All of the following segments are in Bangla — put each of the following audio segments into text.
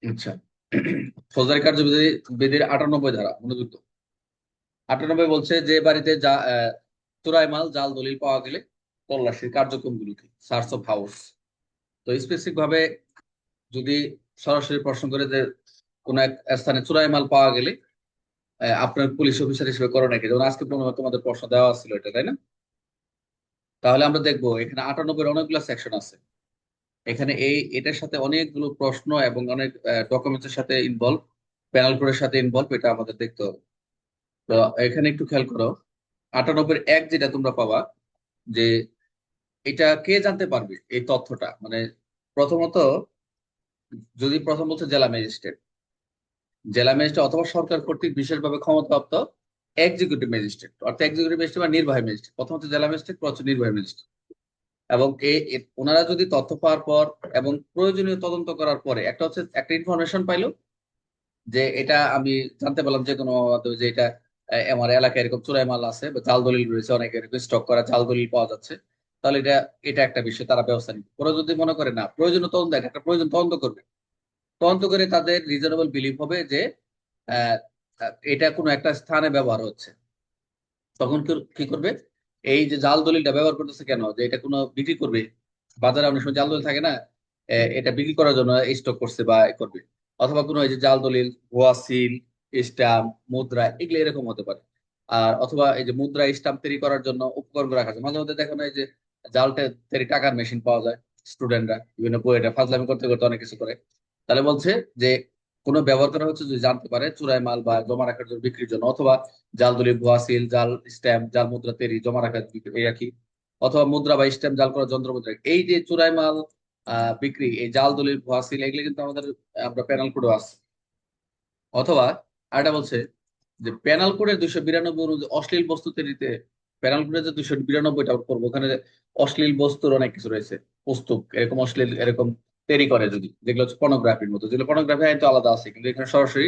আচ্ছা। ফৌজদারি কার্যবিধি বিধির 98 ধারা অনুযুক্ত 98 বলছে যে বাড়িতে চোরাই মাল জাল দলিল পাওয়া গেলে তল্লাশির কার্যক্রমগুলো কি, সার্চ অফ হাউস। তো স্পেসিফিক ভাবে যদি সরাসরি প্রশ্ন করে যে কোন এক স্থানে চোরাই মাল পাওয়া গেলে আপনার পুলিশ অফিসার হিসেবে করো নাকি, যেমন আজকে মনে হয় তোমাদের প্রশ্ন দেওয়া ছিল এটা, তাই না? তাহলে আমরা দেখবো এখানে 98 অনেকগুলো সেকশন আছে। এখানে এটার সাথে অনেকগুলো প্রশ্ন এবং অনেক ডকুমেন্টসের সাথে ইনভলভ, প্যানেল কোডের সাথে ইনভলভ, এটা আমাদের দেখতে হবে। তো এখানে একটু খেয়াল করো, 98 যেটা তোমরা পাবা, যে এটা কে জানতে পারবে এই তথ্যটা, মানে প্রথমত যদি প্রথম বলছে জেলা ম্যাজিস্ট্রেট, জেলা ম্যাজিস্ট্রেট অথবা সরকার কর্তৃক বিশেষভাবে ক্ষমতাপ্রাপ্ত এক্সিকিউটিভ ম্যাজিস্ট্রেট, অর্থাৎ এক্সিকিউটিভ ম্যাজিস্ট্রেট বা নির্বাহী ম্যাজিস্ট্রেট, প্রথমত জেলা ম্যাজিস্ট্রেট, পরে হচ্ছে নির্বাহী ম্যাজিস্ট্রেট। এবং ওনারা যদি তথ্য পাওয়ার পর এবং প্রয়োজনীয় তদন্ত করার পরে একটা হচ্ছে একটা ইনফরমেশন পাইলো, যে এটা আমি জানতে পারলাম যে কোনো মাধ্যমে যে এটা আমার এলাকায় এরকম চোরাই মাল আছে বা জাল দলিল রয়েছে, অনেক এরকম স্টক করা জাল দলিল পাওয়া যাচ্ছে, তাহলে এটা এটা একটা বিষয় তারা ব্যবস্থা নিবে। ওরা যদি মনে করে না প্রয়োজনীয় তদন্ত, একটা প্রয়োজন তদন্ত করবে, তদন্ত করে তাদের রিজনেবল বিলিভ হবে যে আহ, এটা কোনো একটা স্থানে ব্যবহার হচ্ছে, তখন কি করবে, এই যে জাল দলিলটা ব্যবহার করতেছে কেন, যে এটা কোনো বিক্রি করবে, বাজারে অনেক সময় জাল দলিল থাকে না, এটা বিক্রি করার জন্য স্টক করছে বা করবে, অথবা কোনো এই যে জাল দলিল, ভুয়া সিল, স্টাম্প, মুদ্রা, এগুলো এরকম হতে পারে। আর অথবা এই যে মুদ্রা স্টাম্প তৈরি করার জন্য উপকরণ রাখা আছে, মাঝে মধ্যে দেখো না এই যে তৈরি টাকার মেশিন পাওয়া যায়, স্টুডেন্টরা বিভিন্ন বইটা ফাজলামি করতে করতে অনেক কিছু করে। তাহলে বলছে যে কোনো ব্যবহার করা হচ্ছে যদি জানতে পারে চোরাই মাল বা জমা রাখার জন্য, বিক্রির জন্য, অথবা জাল দলিল, ভুয়া সিল, জাল স্ট্যাম্প, জাল মুদ্রা তৈরি, জমা রাখা, এই আর কি, অথবা মুদ্রা বা স্ট্যাম্প জাল করা, যন্ত্র মুদ্রা, এই যে চোরাই মাল বিক্রি, এই জাল দলিল, ভুয়া সিল, এগুলো কিন্তু আমাদের আমরা প্যানাল কোডে আছে। অথবা আরেকটা বলছে যে প্যানাল কোডের 292 অনুযায়ী অশ্লীল বস্তু তৈরিতে, প্যানাল কোডের যে 292টা করবো, ওখানে অশ্লীল বস্তুর অনেক কিছু রয়েছে, পুস্তক এরকম অশ্লীল এরকম তৈরি করে, যদি যেগুলো হচ্ছে পর্নোগ্রাফির মতো, যেগুলো পর্নোগ্রাফি আইন তো আলাদা আছে, কিন্তু এখানে সরাসরি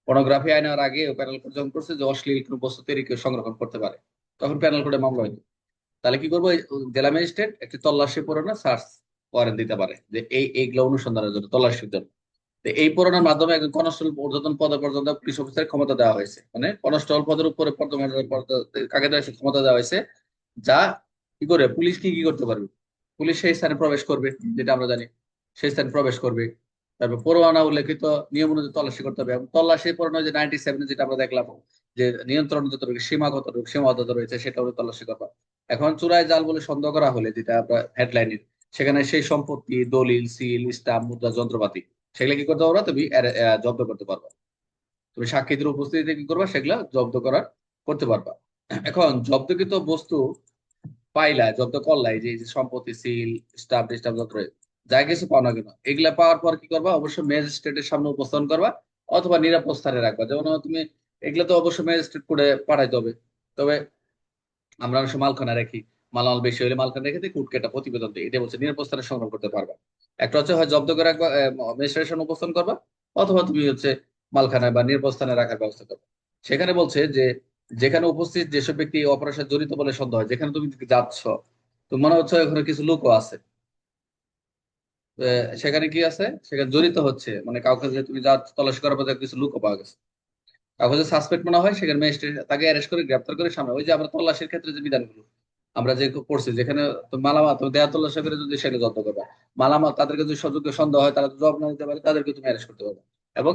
পর্নোগ্রাফি আইন আর আগে প্যানেল কোড যখন করছে যে অশ্লীল কোনো বস্তু তৈরি কেউ সংরক্ষণ করতে পারে, তখন প্যানেল কোডে মামলা হয়নি। তাহলে কি করবো, জেলা ম্যাজিস্ট্রেট একটি তল্লাশি পরোয়ানা, সার্চ ওয়ারেন্ট দিতে পারে যে এইগুলো অনুসন্ধানের জন্য, তল্লাশির জন্য। তো এই পরোয়ানার মাধ্যমে একজন কনস্টেবল ঊর্ধ্বতন পদে পর্যন্ত পুলিশ অফিসারের ক্ষমতা দেওয়া হয়েছে, মানে কনস্টেবল পদের উপরে কাকে দেওয়া হয়েছে, ক্ষমতা দেওয়া হয়েছে, যা কি করে পুলিশ কি কি করতে পারবে, পুলিশ সেই স্থানে প্রবেশ করবে, যেটা আমরা জানি, সেই স্থানে প্রবেশ করবে। তারপর পরোয়ানা উল্লেখিত নিয়ম অনুযায়ী তল্লাশি করতে হবে, এবং তল্লাশি পরোয়ানা যে 97 যেটা আমরা দেখলাম, যে নিয়ন্ত্রণ যতটুকু সীমাবদ্ধ রয়েছে সেটা হলো তল্লাশি করবা। এখন চোরাই জাল বলে সন্দেহ করা হলে, যেটা আমরা হেডলাইনের, সেখানে সেই সম্পত্তি, দলিল, সিল, স্টাম্প, মুদ্রা, যন্ত্রপাতি, সেগুলো কি করতে পারবা তুমি, জব্দ করতে পারবা। তুমি সাক্ষীদের উপস্থিতিতে কি করবা, সেগুলা জব্দ করতে পারবা। এখন জব্দকৃত বস্তু পাইলা, জব্দ করলাই, যে এই যে সম্পত্তি, সিল, স্টাম্প স্টাম্প যন্ত্র, যা কিছু পাও না কেন, এগুলা পাওয়ার পর কি করবা, অবশ্যই ম্যাজিস্ট্রেটের সামনে উপস্থাপন করবা, অথবা নিরাপদ স্থানে রাখবা। যেমন তুমি এগুলা তো অবশ্যই ম্যাজিস্ট্রেট করে পাঠাইতে হবে। তবে আমরা অনেক সময় মালখানা রাখি, মালামাল বেশি হলে মালখানা রেখে দিই, কুটকে একটা প্রতিবেদন দিই, এটা বলছে নিরাপদ স্থানে সংগ্রহ করতে পারবা। একটা হচ্ছে হয় জব্দ করে রাখবা, ম্যাজিস্ট্রেটের সামনে উপস্থাপন করবা, অথবা তুমি হচ্ছে মালখানায় বা নিরাপদ স্থানে রাখার ব্যবস্থা করবা। সেখানে বলছে যে যেখানে উপস্থিত যেসব ব্যক্তি এই অপারেশন জড়িত বলে সন্দেহ হয়, যেখানে তুমি যাচ্ছ, তো মনে হচ্ছে ওখানে কিছু লোকও আছে, সেখানে কি আছে, সেখানে জড়িত হচ্ছে, মানে কাউকে যে তুমি যা তল্লাশি করার পর দেখো কিছু লোকও পাওয়া গেছে, কাউকে যে সাসপেক্ট মনে হয়, সেখানে ম্যাজিস্ট্রেট তাকে অ্যারেস্ট করে গ্রেপ্তার করে সামনে, ওই যে আমরা তল্লাশির ক্ষেত্রে যে বিধানগুলো আমরা যে পড়ছি, যেখানে তো মালামাল তুমি দেয়া তল্লাশি করে যদি সেটা জব্দ করবে, মালামাল তাদেরকে যদি সুযোগ্য সন্দেহ হয়, তারা জবাব না দিতে পারে, তাদেরকে তুমি অ্যারেস্ট করতে পারবে, এবং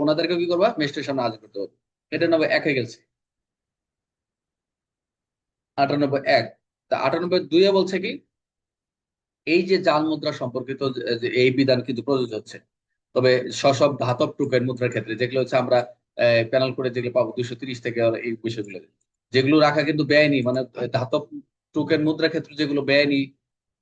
ওনাদেরকে কি করবা, ম্যাজিস্ট্রেটের সামনে হাজির করতে হবে। এটা 91 হয়ে গেছে। 98 তা 98 বলছে কি, এই যে জাল মুদ্রা সম্পর্কিত যে এই বিধান কিন্তু প্রযোজ্য হচ্ছে, তবে সব ধাতব টোকেন মুদ্রার ক্ষেত্রে, যেগুলো হচ্ছে আমরা প্যানেল করে যেগুলো পাবো 230 থেকে, এই বিষয়গুলো যেগুলো রাখা কিন্তু বেআইনি, মানে ধাতব টোকেন মুদ্রার ক্ষেত্রে যেগুলো বেআইনি,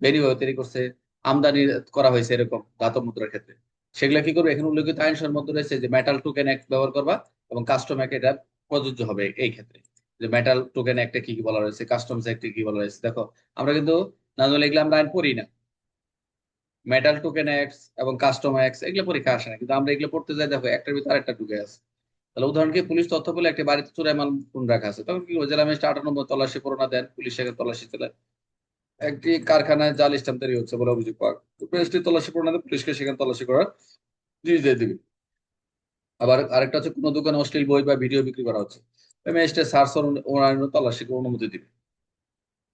বেআইনিভাবে তৈরি করছে, আমদানি করা হয়েছে এরকম ধাতব মুদ্রার ক্ষেত্রে, সেগুলা কি করবে, এখানে উল্লেখিত আইনসর মধ্যে রয়েছে যে মেটাল টোকেন অ্যাক্ট ব্যবহার করবা, এবং কাস্টম অ্যাক্ট এটা প্রযোজ্য হবে এই ক্ষেত্রে। যে মেটাল টোকেন অ্যাক্টে কি কি বলা রয়েছে, কাস্টমস অ্যাক্টে কি বলা রয়েছে, দেখো আমরা কিন্তু না জানলে এগুলো আমরা আইন পড়ি না, মেটাল টোকেন এক্স এবং কাস্টম এক্স এগুলো পরীক্ষা আসে না, কিন্তু আমরা এগুলো পড়তে যাই, দেখো একটার ভিতরে আরেকটা ঢুকে আছে। তাহলে উদাহরণ কি, পুলিশ তথ্য পেলে একটি বাড়িতে চোরাই মাল কোন রাখা আছে, তখন কি করবে, জেলা ম্যাজিস্ট্রেট 98 তল্লাশি পরোয়ানা দেন, পুলিশ সেখানে তল্লাশি চালায়। একটি কারখানায় জাল স্ট্যাম্প তৈরি হচ্ছে বলে অভিযোগ পাওয়া, তো ম্যাজিস্ট্রেট তল্লাশি পরোয়ানা দেন, পুলিশকে সেখানে তল্লাশি করার জি দিয়ে দিবে। আবার আরেকটা হচ্ছে কোনো দোকানে অশ্লীল বই বা ভিডিও বিক্রি করা হচ্ছে, ওই ম্যাজিস্ট্রেট সার্চ অন্যান্য তল্লাশি করে অনুমতি দিবে।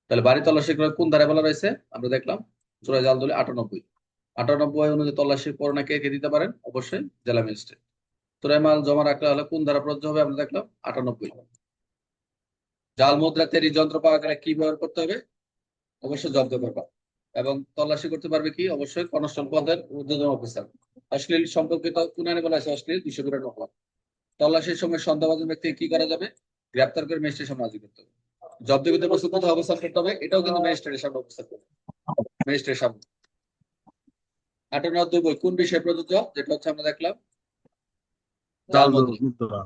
তাহলে বাড়ি তল্লাশি করে কোন ধারায় বলা রয়েছে আমরা দেখলাম, চোরাই জাল দলিল 98। 98 অনুযায়ী তল্লাশি পরোয়ানা কে কে দিতে পারেন? অবশ্যই জেলা ম্যাজিস্ট্রেট। চোরাই মাল জমা রাখলে হলে কোন ধারা প্রযোজ্য হবে আমরা দেখলাম 98। জাল মুদ্রা তৈরির যন্ত্র পাওয়া গেলে কি ব্যবহার করতে হবে? অবশ্যই জব্দ করবা। এবং তল্লাশি করতে পারবে কি? অবশ্যই কনস্টেবল পদের ঊর্ধ্বতন অফিসার। অশ্লীল সম্পর্কিত কোন আইনে বলা আছে? অশ্লীল 292। তল্লাশির সময় সন্দেহভাজন ব্যক্তি কি করা যাবে? গ্রেপ্তার করে ম্যাজিস্ট্রেটের সামনে হাজির করতে হবে। জব্দকৃত বস্তু কোথাও অবস্থান করতে হবে? এটাও কিন্তু ম্যাজিস্ট্রেটের সামনে অবস্থান করতে হবে, ম্যাজিস্ট্রেটের সামনে। 58 বই কোন বিষয়ে প্রযোজ্য? যেটা হচ্ছে আমরা দেখলাম জাল জাল মুদ্রা। মুদ্রা।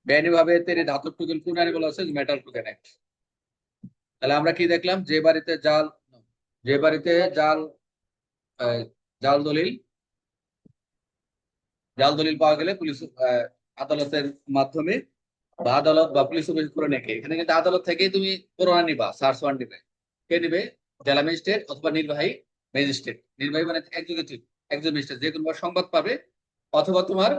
বেআইনিভাবে তৈরি ধাতব টুকেন কোন আইনে বলা আছে? Metal token act. তাহলে আমরা কি দেখলাম? যে বাড়িতে জাল আহ, জাল দলিল জাল দলিল পাওয়া গেলে পুলিশ আদালতের মাধ্যমে বা আদালত বা পুলিশ অফিস করে নেকে, এখানে কিন্তু আদালত থেকেই তুমি পরোয়ানা নিবা, সার্চ ওয়ারেন্ট নিবে। কে নিবে? জেলা ম্যাজিস্ট্রেট অথবা নির্বাহী ম্যাজিস্ট্রেট। নির্বাহী মানে এক্সিকিউটিভ, একজন ম্যাজিস্ট্রেট যে কোনো সংবাদ পাবে, অথবা তোমার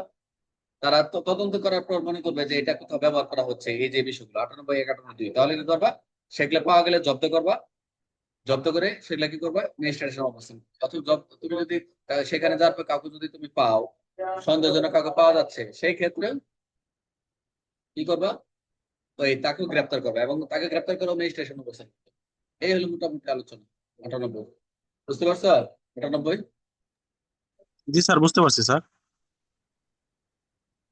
তারা তদন্ত করার পর মনে করবে যে এটা কোথাও ব্যবহার করা হচ্ছে, এই যে বিষয়গুলো 98 1 2, তাহলে কি করবা? সেগুলো পাওয়া গেলে জব্দ করবা। জব্দ করে সেগুলা কি করবা? ম্যাজিস্ট্রেটের সামনে অবস্থান করবা। অথবা তুমি যদি সেখানে যাওয়ার পর কাউকে যদি তুমি পাও, সন্দেহজনক কাউকে পাওয়া যাচ্ছে, সেই ক্ষেত্রে কি করবা? ওই তাকেও গ্রেপ্তার করবে এবং তাকে গ্রেপ্তার করে ম্যাজিস্ট্রেট সামনে অবস্থান করবে। এই হলো মোটামুটি আলোচনা। 98। বুঝতে পারছো? 98। জি স্যার, বুঝতে পারছি স্যার।